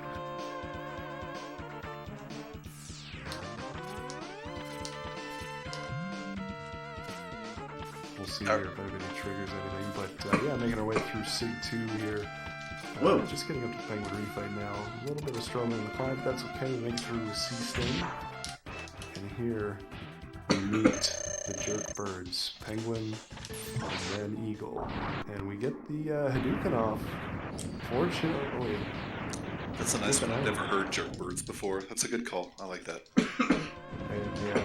We'll see here if anybody triggers anything, but yeah, making our way through Sig 2 here. Whoa. Just getting up to Penguin Refight now. A little bit of struggle in the climb, but that's okay. We make it through the Sea Sting. And here we meet the Jerk Birds, Penguin, and then Eagle. And we get the Hadouken off. Fortunately. That's a nice one. I've never heard jerk birds before. That's a good call. I like that. And yeah,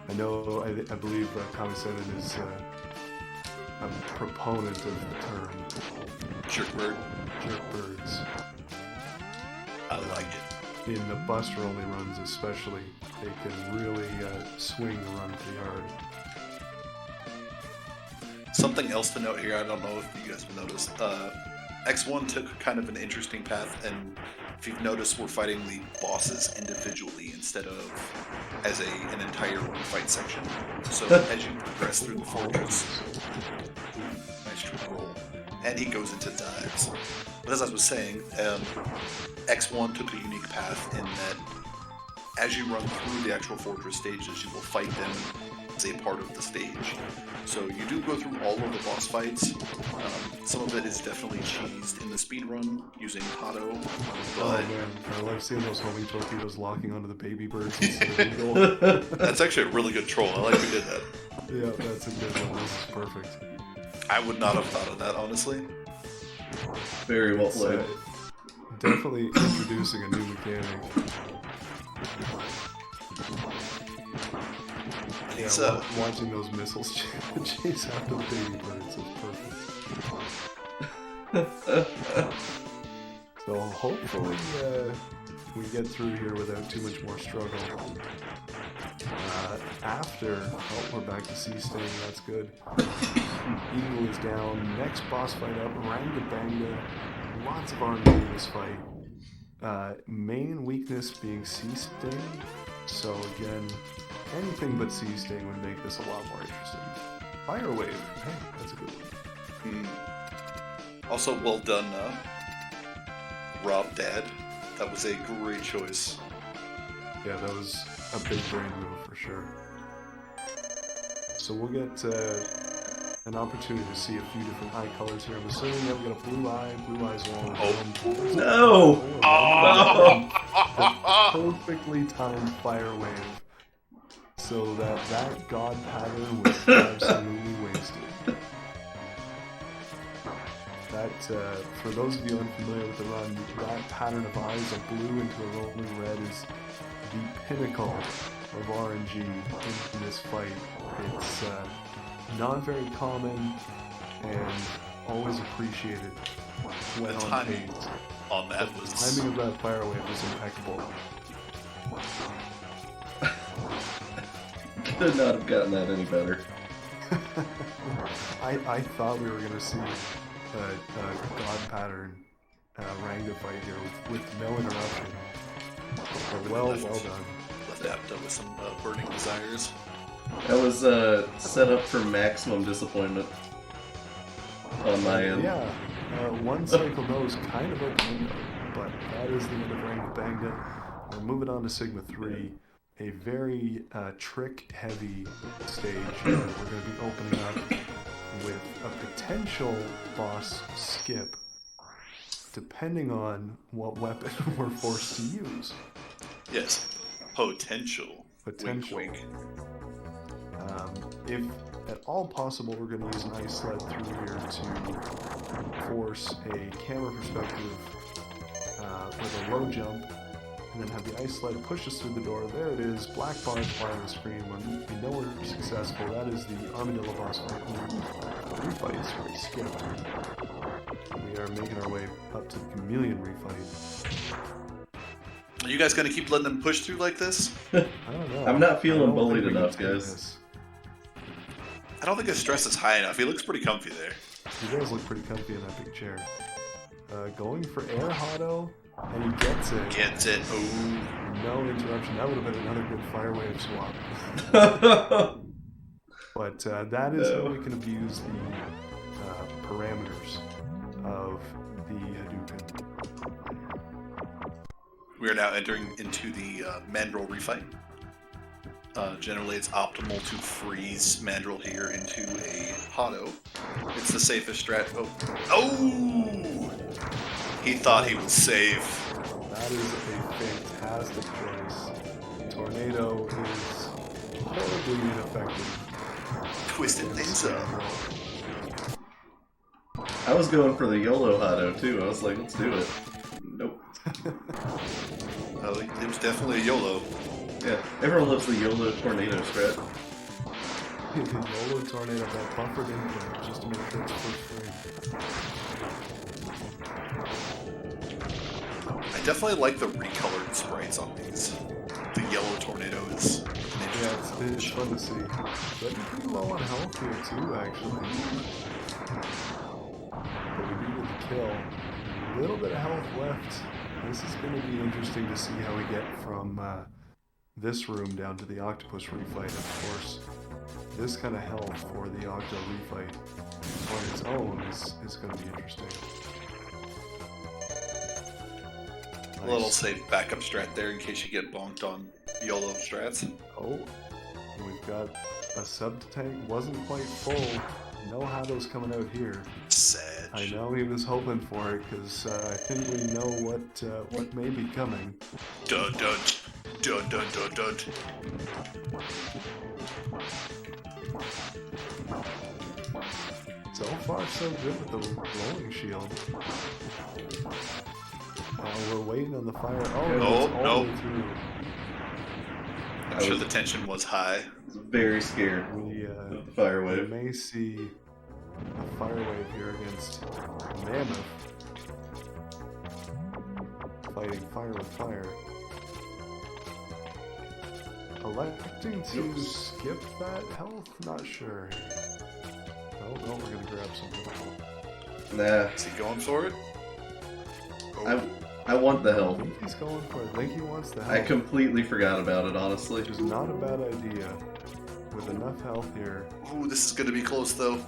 I know, I believe Kami7 is a proponent of the term Jerk bird. Jerk Birds. I like it. In the Buster only runs especially, they can really swing the run pretty hard. Something else to note here, I don't know if you guys have noticed. X1 took kind of an interesting path, and if you've noticed, we're fighting the bosses individually instead of as an entire fight section. So as you progress through the fortress, nice trick roll, and he goes into dives. But as I was saying, X1 took a unique path in that as you run through the actual fortress stages, you will fight them as a part of the stage. So you do go through all of the boss fights. Some of it is definitely cheesed in the speedrun using Hado, Oh but man, I love seeing those homing torpedoes locking onto the baby birds instead of Eagle. that's actually a really good troll. I like we did that. Yeah, that's a good one. This is perfect. I would not have thought of that, honestly. Very well It's, played. definitely introducing a new mechanic. Yeah, It's, watching those missiles chase after the baby birds is perfect. So hopefully we get through here without too much more struggle. We're back to Sea Sting, that's good. Eagle is down, next boss fight up, Ranga Banga. Lots of R&D in this fight. Main weakness being Sea Sting, so again, anything but Sea Sting would make this a lot more interesting. Fire Wave, hey, that's a good one. Also, well done, Rob Dad. That was a great choice. Yeah, that was a big brain move for sure. So we'll get an opportunity to see a few different eye colors here. I'm assuming that we got a blue eye. Blue eye's one. No! The perfectly timed fire wave, so that god pattern was absolutely wasted. That, for those of you unfamiliar with the run, that pattern of eyes, a blue into a rolling red, is the pinnacle of RNG in this fight. It's not very common and always appreciated when The on timing phase. on that The was timing of that fire wave was impeccable. Could not have gotten that any better. I thought we were going to see a god pattern Ranga fight here with no interruption. But well done. left Apta with some burning desires. That was set up for maximum disappointment on my end. Yeah, one cycle knows kind of like Bingo, but that is the end of Rank Banga. We're moving on to Sigma 3, a very trick-heavy stage. We're going to be opening up with a potential boss skip, depending on what weapon we're forced to use. Yes, potential. Potential. Wink, wink. If at all possible, we're going to use an ice sled through here to force a camera perspective with a low jump, and then have the ice sled push us through the door. There it is, black bars fly on the screen. When we know we're successful, that is the Armadillo boss fight. Refight is very skip. We are making our way up to the Chameleon refight. Are you guys gonna keep letting them push through like this? I don't know. I'm not feeling I don't bullied think we enough, can take guys. this. I don't think his stress is high enough. He looks pretty comfy there. He does look pretty comfy in that big chair. Going for air Hotto, and he gets it. Gets it. Ooh. No interruption. That would have been another good fire wave swap. But that is how we can abuse the parameters of the Hadouken. We are now entering into the Mandrill refight. Generally, it's optimal to freeze Mandrill here into a Hotto. It's the safest strat. Oh! He thought he was safe. That is a fantastic choice. Tornado is horribly ineffective. Twisted things up. I was going for the YOLO Hotto too. I was like, let's do it. Nope. It was definitely a YOLO. Yeah, everyone loves the YOLO tornado strat. YOLO Tornado got buffered input just to make sure it's first frame. I definitely like the recolored sprites on these. The yellow tornado is an Yeah, it's fun to see. But pretty low on health here too, actually. But we needed the kill. A little bit of health left. This is going to be interesting to see how we get from this room down to the Octopus refight. Of course, this kind of health for the Octo refight on its own is going to be interesting. A little safe backup strat there in case you get bonked on YOLO strats. Oh, we've got a sub-tank, wasn't quite full. No Hotto's coming out here. Sad. I know he was hoping for it, because I think we know what may be coming. Dun dun dun dun dun dun. So far, so good with the rolling shield. We're waiting on the fire. Oh, No, it's all no. the way through. I'm sure the tension was high. I was very scared We, of the fire we wave. may see a fire wave here against Mammoth. Fighting fire with fire. Electing to skip that health? Not sure. Oh, no, we're gonna grab some. Nah, Is he going for it? Oh. I want the I help. think he's going for it. I think he wants the health. I completely forgot about it, honestly. Which is not a bad idea. With enough health here. Ooh, this is gonna be close though.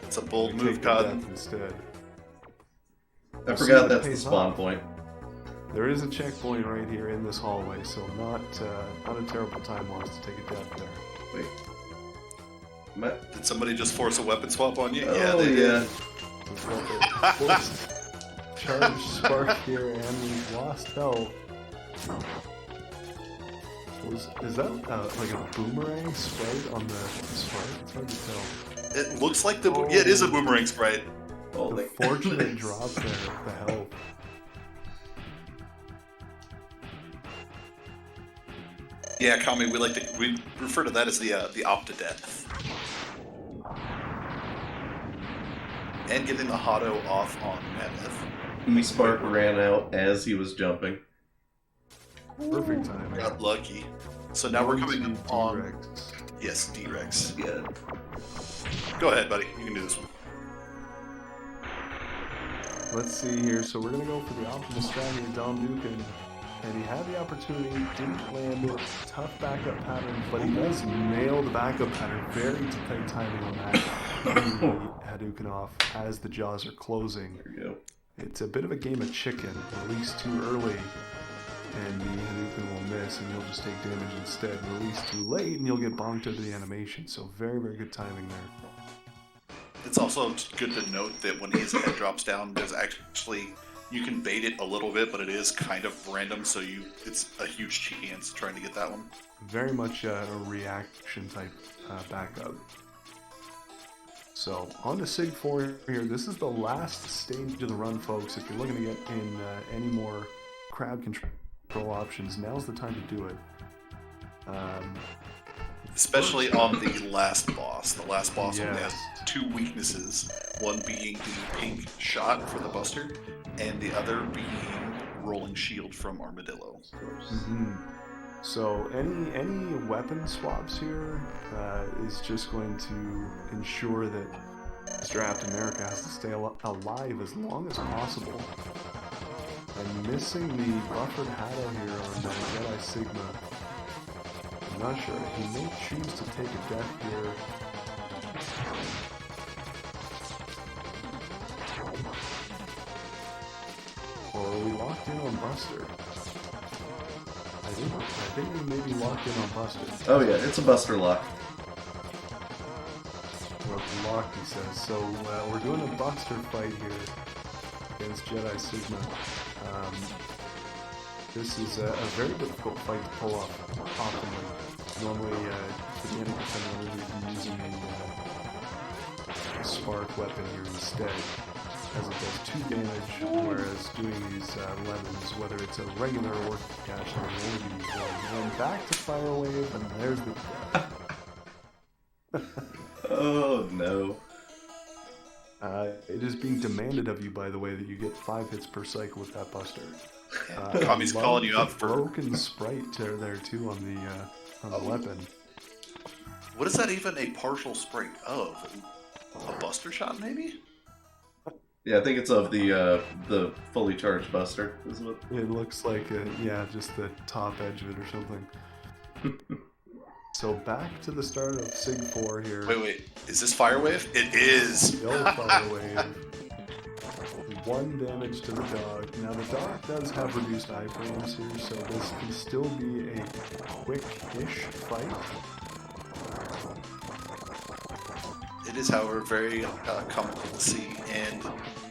It's a bold we move, take the Cotton. death instead. I We'll see forgot if it that's the pays spawn off. point. There is a checkpoint right here in this hallway, so not a terrible time lost to take a death there. Wait. Did somebody just force a weapon swap on you? Oh, Yeah, they did. Charge spark here, and we've lost health. Is that like a boomerang sprite on the spark? It's hard to tell. It looks like yeah, it is a boomerang sprite. The fortunate drop there of the health. Yeah, Kami, we refer to that as the Opta-Death. And getting the Hotto off on Mammoth. E-Spark ran out as he was jumping. Perfect time. Got lucky. So now we're coming on... D-Rex. Yes, D-Rex. Yeah. Go ahead, buddy. You can do this one. Let's see here. So we're going to go for the optimal strategy of Dom Dukin. And he had the opportunity, didn't land it. Tough backup pattern, but he does nail the backup pattern. Very tight timing on that. Hadouken off as the jaws are closing. There you go. It's a bit of a game of chicken. Release too early, and the Hadouken will miss, and you'll just take damage instead. Release too late, and you'll get bonked into the animation. So very, very good timing there. It's also good to note that when his head drops down, there's actually... You can bait it a little bit, but it is kind of random, so it's a huge chance trying to get that one. Very much a reaction type backup. So, on to Sig 4 here. This is the last stage of the run, folks. If you're looking to get in any more crowd control options, now's the time to do it. Especially on the last boss. The last boss only Yes. has two weaknesses. One being the pink shot for the Buster, and the other being rolling shield from Armadillo. So any weapon swaps here is just going to ensure that Mr. Aptamerica has to stay alive as long as possible. And missing the buffered Hado here on Jedi Sigma. I'm not sure. He may choose to take a death here. Or are we locked in on Buster? I think we may be locked in on Buster. Oh yeah, it's a Buster lock. We're locked, he says. So we're doing a Buster fight here against Jedi Sigma. This is a very difficult fight to pull off optimally. Normally, for the enemy defender, we'd be using a spark weapon here instead, as it does 2 damage, whereas doing these lemons, whether it's a regular or cash, will only give you 1. And back to Fire Wave, and there's the Oh no. it is being demanded of you, by the way, that you get 5 hits per cycle with that Buster. Kami's calling you out for... broken sprite there too on the weapon. What is that even a partial sprite of? A Buster shot, maybe? Yeah, I think it's of the fully charged Buster. Is what It looks like just the top edge of it or something. So back to the start of Sig 4 here. Wait. Is this Fire Wave? It is! Still Fire Wave. 1 damage to the dog. Now the dog does have reduced iframes here, so this can still be a quick-ish fight. It is, however, very comical to see, and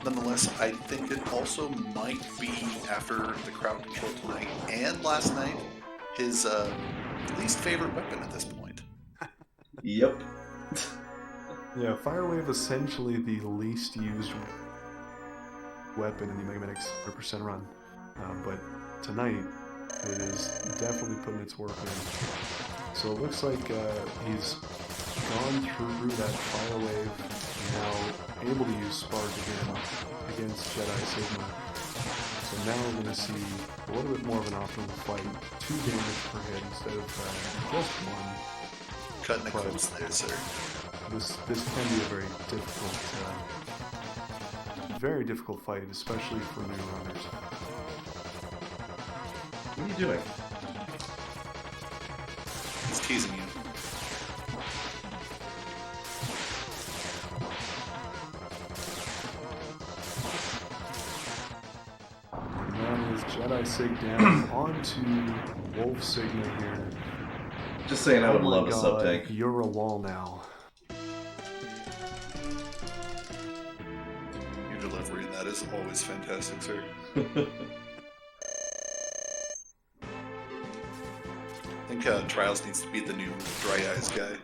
nonetheless, I think it also might be, after the crowd control tonight and last night, his least favorite weapon at this point. Yep. Yeah, Fire Wave essentially the least used weapon in the Mega Man X 100% run, but tonight it is definitely putting its work in. So it looks like he's gone through that Fire Wave, now able to use Spark again against Jedi Sigma. So now we're going to see a little bit more of an optimal fight. 2 damage per hit instead of just 1. Cutting it close there, sir. This can be a very difficult fight, especially for new runners. What are you doing? He's teasing you. And that is Jedi Sig down onto Wolf Sigma here. Just saying, I would Oh my love a God, sub-tank. You're a wall now. Your delivery in that is always fantastic, sir. I think Trials needs to be the new Dry Eyes guy.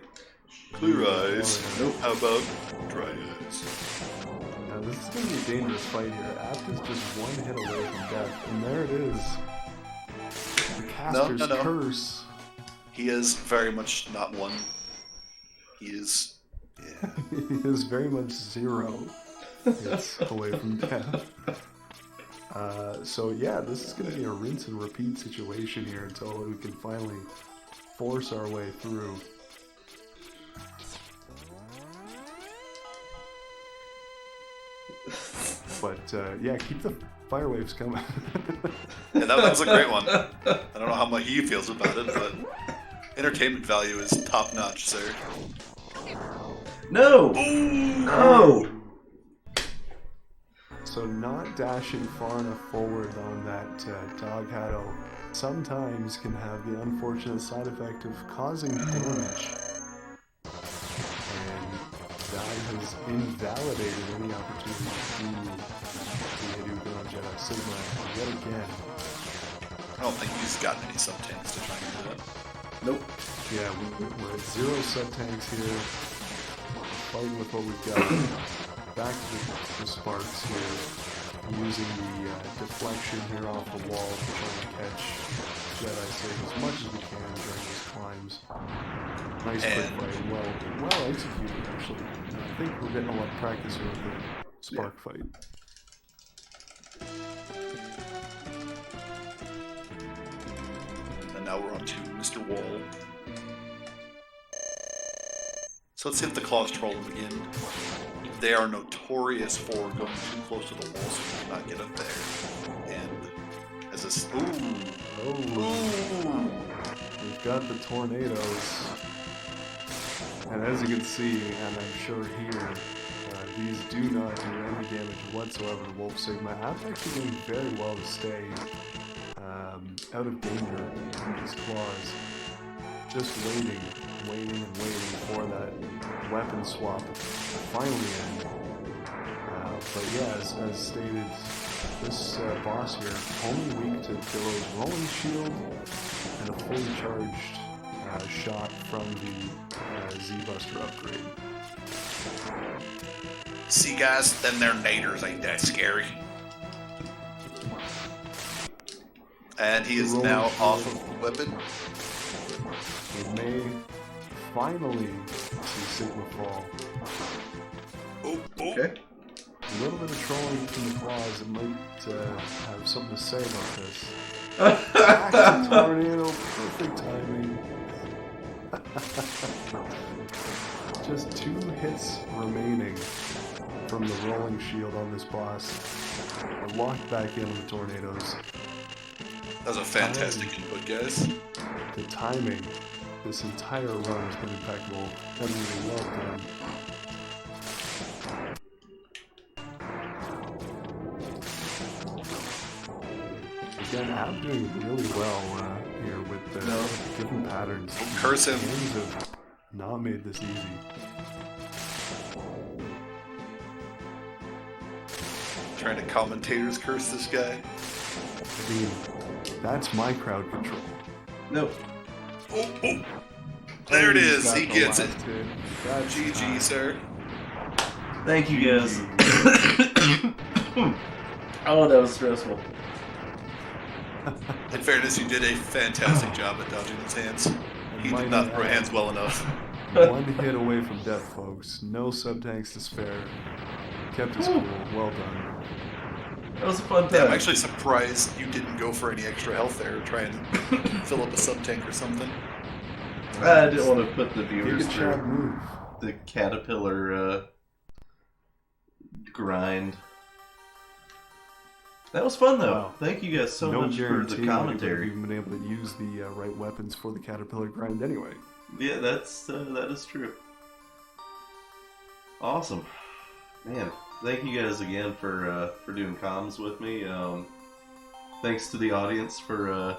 Clear Eyes. Nope. How about Dry Eyes? Now, this is going to be a dangerous fight here. Apt is just one hit away from death, and there it is. The caster's no. curse. He is very much not one. He is... Yeah. He is very much 0 hits away from death. So yeah, this is going to be a rinse and repeat situation here until we can finally force our way through. But yeah, keep the fire waves coming. Yeah, that was a great one. I don't know how much he feels about it, but entertainment value is top notch, sir. No! Ooh. No! So not dashing far enough forward on that dog hatto sometimes can have the unfortunate side effect of causing damage. And that has invalidated any opportunity to do the Hadouken on Jedi Sigma yet again. I don't think he's got any sub-tanks to try and do that. Nope. Yeah, we're at 0 sub-tanks here. Fighting with what we've got. Back to the sparks here. Using the deflection here off the wall to try and catch Jedi Sig as much as we can during these climbs. Nice quick fight. Well executed, actually. I think we're getting a lot of practice here with the spark fight. And now we're on to Mr. Wall. So let's hit the claws troll again. They are notorious for going too close to the wall, so you cannot get up there. And as this, Oh, we've got the tornadoes. And as you can see, and I'm sure here, these do not do any damage whatsoever to Wolf Sigma. Apt's actually doing very well to stay out of danger with these claws. Just waiting for that weapon swap to finally end. But yeah, as stated, this boss here only weak to Billo's rolling shield and a fully charged shot from the Z-Buster upgrade. see guys, then they're naders, ain't that scary? And he is now off of the weapon. We may finally see Sigma fall. Oh. Okay. A little bit of trolling from the claws that might have something to say about this. Back to tornado, perfect timing. Just 2 hits remaining from the rolling shield on this boss. We're locked back in on the tornadoes. That was a fantastic input, guys. The timing, this entire run has been impeccable. Everything well done. Again, I'm doing really well here with the different patterns. Curse him. Games have not made this easy. Trying to commentators curse this guy. I mean, that's my crowd control. Nope. Oh. There it He's is. got He the gets it. last hit. That's GG, time. sir. Thank you, guys. Oh, that was stressful. In fairness, you did a fantastic job at dodging his hands. He did not throw hands well enough. 1 hit away from death, folks. No sub-tanks to spare. Kept his cool. Well done. That was a fun Yeah, I'm time. actually surprised you didn't go for any extra health there to try and fill up a sub-tank or something. I didn't want to put the Take viewers a Chad through move. the caterpillar grind. That was fun, though. Wow. Thank you guys so No much for guarantee the we've commentary. even been able to use the right weapons for the caterpillar grind anyway. Yeah, that is true. Awesome, man. Thank you guys again for doing comms with me. thanks to the audience for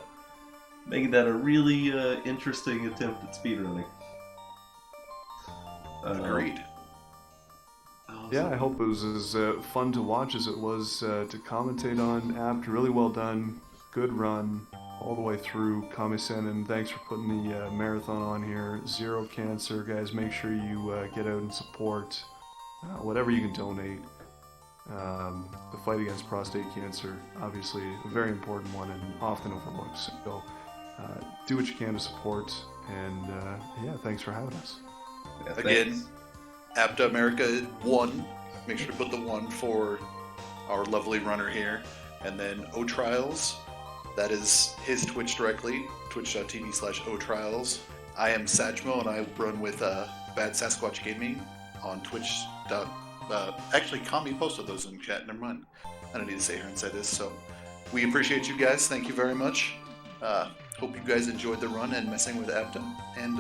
making that a really interesting attempt at speedrunning. Agreed. Yeah, I hope it was as fun to watch as it was to commentate on. Apt, really well done. Good run all the way through. Kami-sen, and thanks for putting the marathon on here. Zero Cancer, guys, make sure you get out and support whatever you can donate. The fight against prostate cancer, obviously a very important one and often overlooked. So do what you can to support, and yeah, thanks for having us. Yeah, Again, Aptamerica 1. Make sure to put the 1 for our lovely runner here. And then O-Trials. That is his Twitch directly. Twitch.tv/O-Trials. I am Sajmo, and I run with Bad Sasquatch Gaming on Twitch. Actually, Kami posted those in chat. Never mind. I don't need to say here and say this. So we appreciate you guys. Thank you very much. Hope you guys enjoyed the run and messing with Apta. And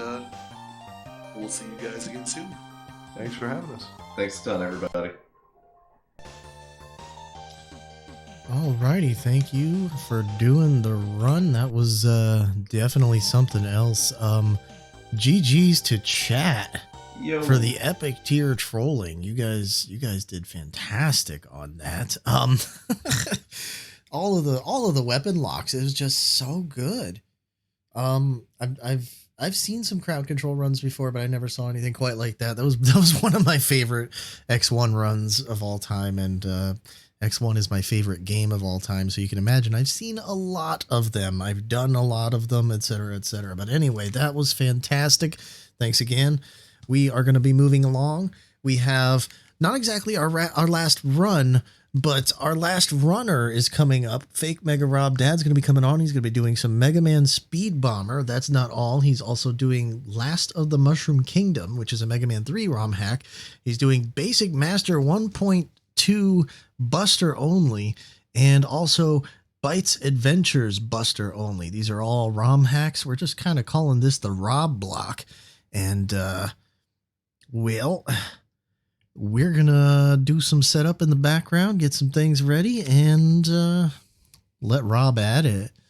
we'll see you guys again soon. Thanks for having us. Thanks a ton, everybody. Alrighty, thank you for doing the run. That was definitely something else. GG's to chat. Yo. For the epic tier trolling. You guys did fantastic on that. all of the weapon locks, it was just so good. I've seen some crowd control runs before, but I never saw anything quite like that. That was one of my favorite X1 runs of all time, and X1 is my favorite game of all time, so you can imagine I've seen a lot of them. I've done a lot of them, etc., etc. But anyway, that was fantastic. Thanks again. We are going to be moving along. We have not exactly our last run, but our last runner is coming up. Fake Mega Rob Dad's going to be coming on. He's going to be doing some Mega Man Speed Bomber. That's not all. He's also doing Last of the Mushroom Kingdom, which is a Mega Man 3 ROM hack. He's doing Basic Master 1.2 Buster only, and also Bytes Adventures Buster only. These are all ROM hacks. We're just kind of calling this the Rob block. And, well, we're going to do some setup in the background, get some things ready, and let Rob at it.